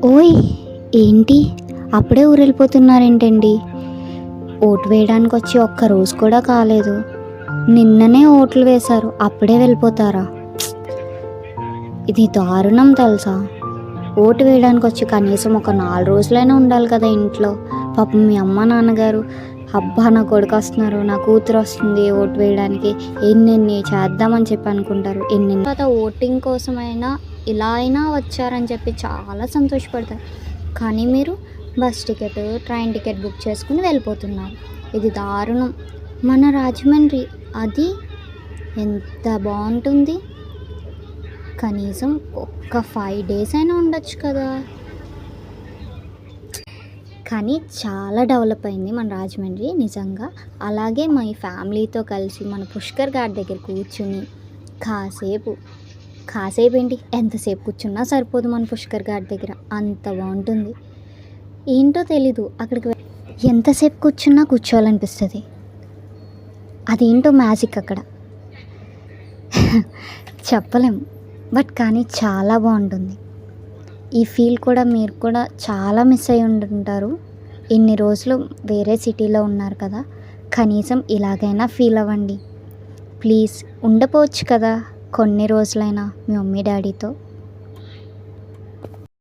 ఓయ్! ఏంటి? అప్పుడే ఊరెళ్ళిపోతున్నారేంటండి? ఓటు వేయడానికొచ్చి ఒక్క రోజు కూడా కాలేదు. నిన్ననే ఓట్లు వేశారు. అప్పుడే వెళ్ళిపోతారా? ఇది దారుణం తెలుసా? ఓటు వేయడానికొచ్చి కనీసం ఒక 4 రోజులైనా ఉండాలి కదా ఇంట్లో. పాపం మీ అమ్మ, నాన్నగారు అబ్బా! నా కొడుకొస్తున్నారు, నా కూతురొస్తుంది ఓటు వేయడానికి, ఎన్నెన్ని చేద్దామని చెప్పి అనుకుంటారు. తర్వాత ఓటింగ్ కోసమైనా ఇలా అయినా వచ్చారని చెప్పి చాలా సంతోషపడతారు. కానీ మీరు bus ticket, train ticket book చేసుకుని వెళ్ళిపోతున్నారు. ఇది దారుణం. మన రాజమండ్రి అది ఎంత బాగుంటుంది. కనీసం ఒక్క 5 డేస్ అయినా ఉండొచ్చు కదా. కానీ చాలా డెవలప్ అయింది మన రాజమండ్రి నిజంగా. అలాగే మా ఫ్యామిలీతో కలిసి మన పుష్కర్ ఘాట్ దగ్గర కూర్చుని కాసేపు ఏంటి, ఎంతసేపు కూర్చున్నా సరిపోదు మన పుష్కర్ ఘాట్ దగ్గర. అంత బాగుంటుంది. ఏంటో తెలీదు, అక్కడికి ఎంతసేపు కూర్చున్నా కూర్చోవాలనిపిస్తుంది. అదేంటో మ్యాజిక్ అక్కడ. చెప్పలేం, బట్ కానీ చాలా బాగుంటుంది. ఈ ఫీల్ కూడా మీరు కూడా చాలా మిస్ అయ్యి ఉంటుంటారు. ఇన్ని రోజులు వేరే సిటీలో ఉన్నారు కదా, కనీసం ఇలాగైనా ఫీల్ అవ్వండి ప్లీజ్. ఉండపోవచ్చు కదా కొన్ని రోజులైనా మీ మమ్మీ డాడీతో.